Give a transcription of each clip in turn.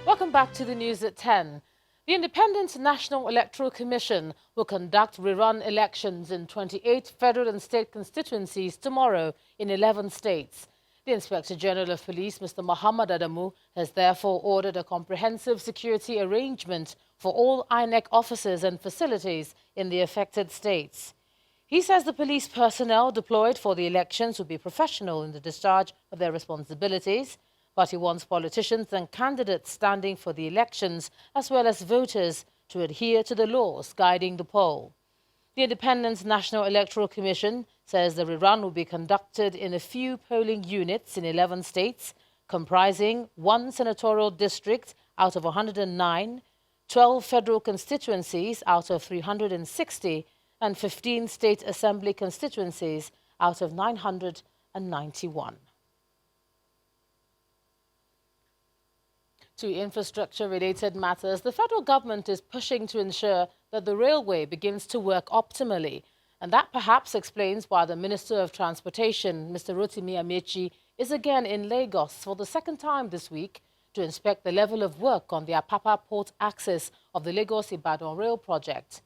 Welcome back to the news at 10. The Independent National Electoral Commission will conduct rerun elections in 28 federal and state constituencies tomorrow in 11 states. The Inspector General of Police, Mr. Muhammad Adamu, has therefore ordered a comprehensive security arrangement for all INEC offices and facilities in the affected states. He says the police personnel deployed for the elections will be professional in the discharge of their responsibilities, but he wants politicians and candidates standing for the elections, as well as voters, to adhere to the laws guiding the poll. The Independent National Electoral Commission says the rerun will be conducted in a few polling units in 11 states, comprising 1 senatorial district out of 109, 12 federal constituencies out of 360, and 15 state assembly constituencies out of 991. To infrastructure-related matters, the federal government is pushing to ensure that the railway begins to work optimally, and that perhaps explains why the Minister of Transportation, Mr. Amaechi, is again in Lagos for the second time this week to inspect the level of work on the Apapa port axis of the Lagos-Ibadan rail project.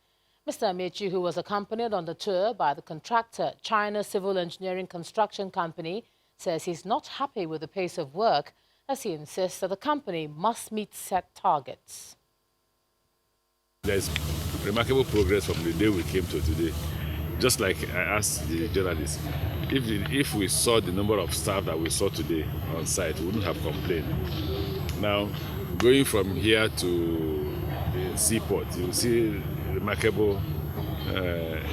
Mr. Amaechi, who was accompanied on the tour by the contractor, China Civil Engineering Construction Company, says he's not happy with the pace of work, as he insists that the company must meet set targets. There's remarkable progress from the day we came to today. Just like I asked the journalists, if we saw the number of staff that we saw today on site, we wouldn't have complained. Now, going from here to the seaport, you'll see remarkable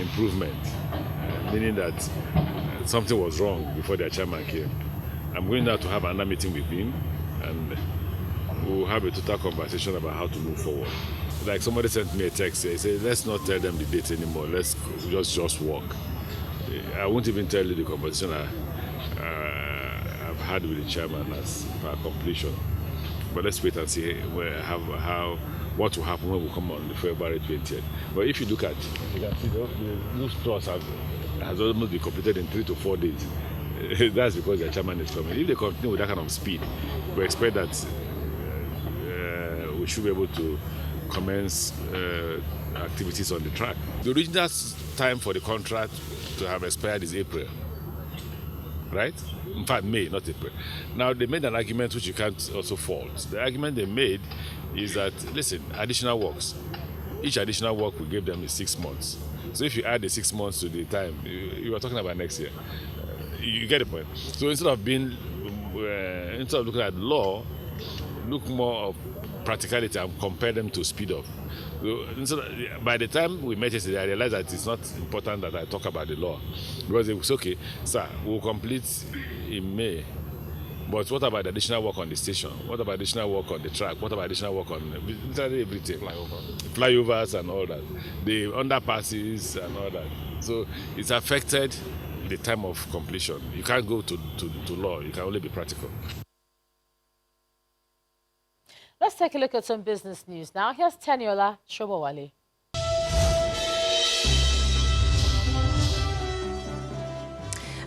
improvement, meaning that something was wrong before their chairman came. I'm going now to have another meeting with him, and we'll have a total conversation about how to move forward. Like somebody sent me a text, he said, let's not tell them the date anymore, let's just walk. I won't even tell you the conversation I've had with the chairman as for completion. But let's wait and see what will happen when we come on the February 20th. But if you look at, you can see the new stores has almost been completed in 3 to 4 days. That's because the chairman is coming. If they continue with that kind of speed, we expect that we should be able to commence activities on the track. The original time for the contract to have expired is April, right? In fact, May, not April. Now, they made an argument which you can't also fault. The argument they made is that, listen, additional works. Each additional work we gave them is 6 months. So if you add the 6 months to the time, you are talking about next year. You get the point. So instead of looking at law, look more of practicality and compare them to speed up. So by the time we met yesterday, I realized that it's not important that I talk about the law, because it was okay, sir, we'll complete in May. But what about additional work on the station? What about additional work on the track? What about additional work on everything? Flyovers and all that. The underpasses and all that. So it's affected the time of completion. You can't go to law. You can only be practical. Let's take a look at some business news now. Here's Teniola Shobowale.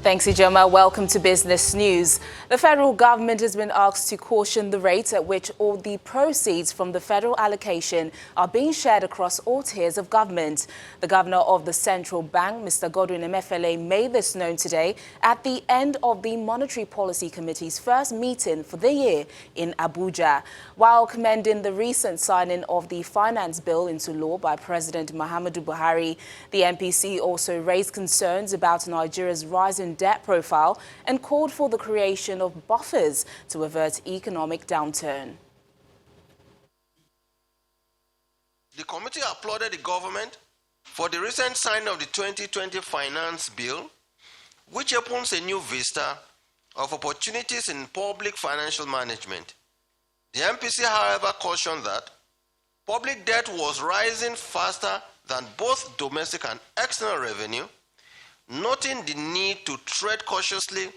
Thanks, Ijoma. Welcome to Business News. The federal government has been asked to caution the rate at which all the proceeds from the federal allocation are being shared across all tiers of government. The governor of the central bank, Mr. Godwin Emefiele, made this known today at the end of the Monetary Policy Committee's first meeting for the year in Abuja. While commending the recent signing of the finance bill into law by President Muhammadu Buhari, the MPC also raised concerns about Nigeria's rising debt profile and called for the creation of buffers to avert economic downturn. The committee applauded the government for the recent signing of the 2020 finance bill, which opens a new vista of opportunities in public financial management. The MPC, however, cautioned that public debt was rising faster than both domestic and external revenue, noting the need to tread cautiously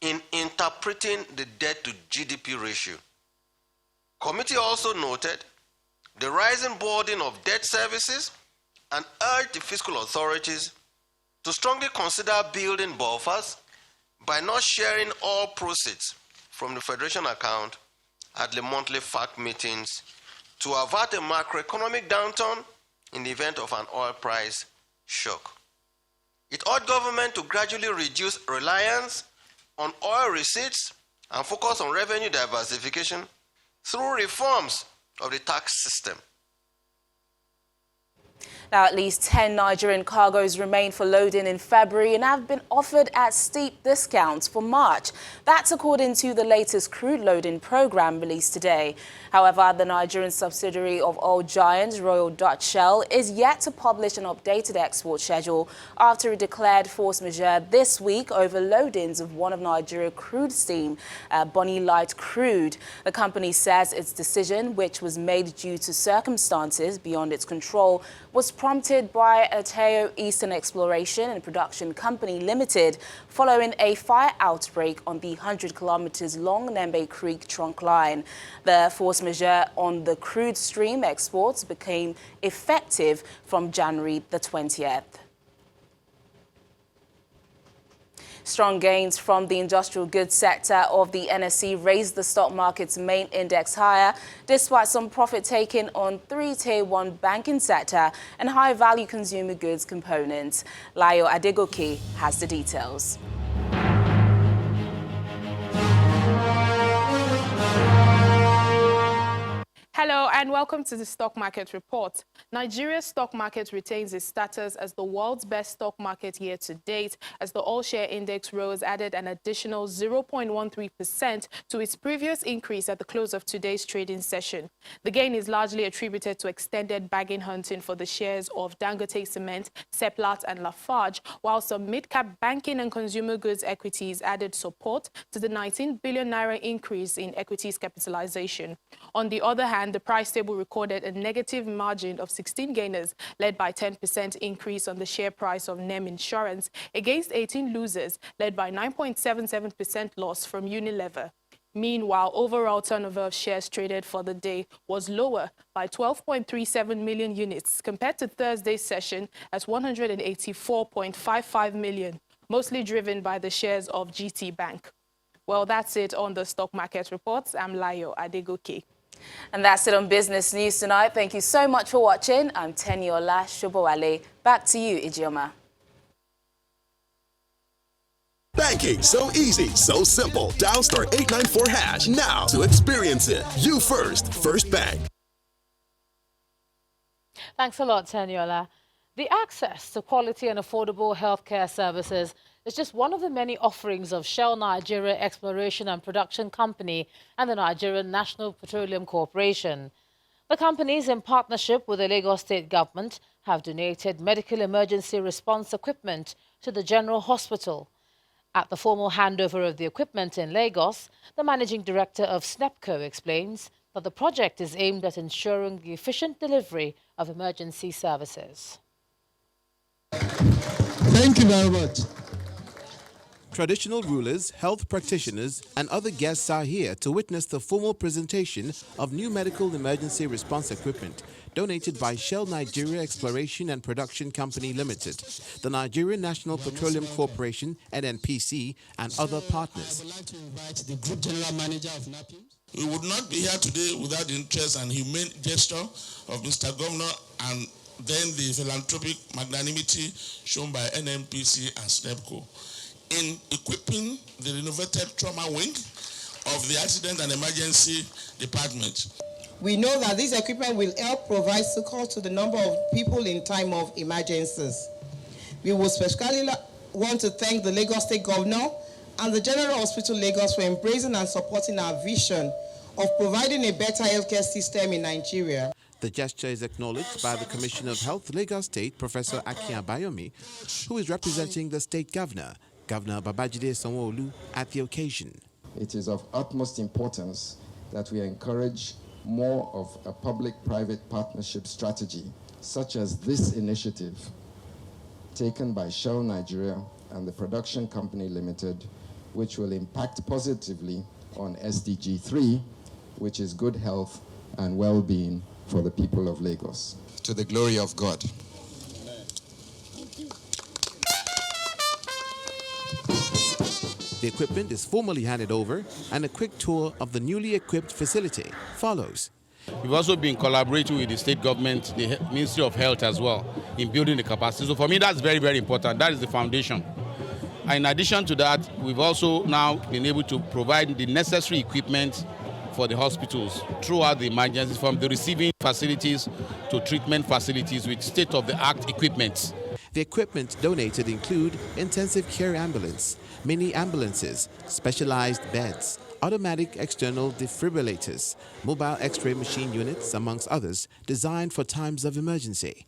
in interpreting the debt to GDP ratio. Committee also noted the rising burden of debt services and urged the fiscal authorities to strongly consider building buffers by not sharing all proceeds from the Federation account at the monthly FAC meetings to avert a macroeconomic downturn in the event of an oil price shock. It urged government to gradually reduce reliance on oil receipts and focus on revenue diversification through reforms of the tax system. Now, at least 10 Nigerian cargoes remain for loading in February and have been offered at steep discounts for March. That's according to the latest crude loading program released today. However, the Nigerian subsidiary of oil giant Royal Dutch Shell is yet to publish an updated export schedule after it declared force majeure this week over loadings of one of Nigeria's crude steam, Bonny Light crude. The company says its decision, which was made due to circumstances beyond its control, was prompted by Ateo Eastern Exploration and Production Company Limited following a fire outbreak on the 100 kilometers long Nembe Creek trunk line. The force majeure on the crude stream exports became effective from January the 20th. Strong gains from the industrial goods sector of the NSE raised the stock market's main index higher, despite some profit taken on three Tier 1 banking sector and high-value consumer goods components. Layo Adegoke has the details. Hello and welcome to the Stock Market Report. Nigeria's stock market retains its status as the world's best stock market year to date, as the all-share index rose added an additional 0.13% to its previous increase at the close of today's trading session. The gain is largely attributed to extended bargain hunting for the shares of Dangote Cement, Seplat and Lafarge, while some mid-cap banking and consumer goods equities added support to the 19 billion naira increase in equities capitalization. On the other hand, the price table recorded a negative margin of 16 gainers, led by 10% increase on the share price of NEM Insurance, against 18 losers, led by 9.77% loss from Unilever. Meanwhile, overall turnover of shares traded for the day was lower by 12.37 million units compared to Thursday's session at 184.55 million, mostly driven by the shares of GT Bank. Well, that's it on the Stock Market Reports. I'm Layo Adegoke. And that's it on Business News tonight. Thank you so much for watching. I'm Teniola Shobowale. Back to you, Ijeoma. Banking so easy, so simple. Dial *894# now to experience it. You first, First Bank. Thanks a lot, Teniola. The access to quality and affordable healthcare services is just one of the many offerings of Shell Nigeria Exploration and Production Company and the Nigerian National Petroleum Corporation. The companies, in partnership with the Lagos State Government, have donated medical emergency response equipment to the General Hospital. At the formal handover of the equipment in Lagos, the managing director of SNEPCO explains that the project is aimed at ensuring the efficient delivery of emergency services. Thank you very much. Traditional rulers, health practitioners, and other guests are here to witness the formal presentation of new medical emergency response equipment donated by Shell Nigeria Exploration and Production Company Limited, the Nigerian National Petroleum Corporation, NNPC, and other partners. I would like to invite the Group General Manager of NAPIMS. We would not be here today without the interest and humane gesture of Mr. Governor and then the philanthropic magnanimity shown by NNPC and SNEPCO in equipping the renovated trauma wing of the Accident and Emergency Department. We know that this equipment will help provide succor to the number of people in time of emergencies. We would specifically want to thank the Lagos State Governor and the General Hospital Lagos for embracing and supporting our vision of providing a better healthcare system in Nigeria. The gesture is acknowledged by the Commissioner of Health, Lagos State, Professor Akin Abayomi, who is representing the State Governor, Governor Babajide Sanwo-Olu, at the occasion. It is of utmost importance that we encourage more of a public-private partnership strategy, such as this initiative taken by Shell Nigeria and the Production Company Limited, which will impact positively on SDG 3, which is good health and well-being for the people of Lagos. To the glory of God. The The equipment is formally handed over and a quick tour of the newly equipped facility follows. We've also been collaborating with the state government, the Ministry of Health as well, in building the capacity. So for me, that's very, very important. That is the foundation. And in addition to that, we've also now been able to provide the necessary equipment for the hospitals throughout the emergencies, from the receiving facilities to treatment facilities with state-of-the-art equipment. The equipment donated include intensive care ambulance, mini ambulances, specialized beds, automatic external defibrillators, mobile X-ray machine units, amongst others, designed for times of emergency.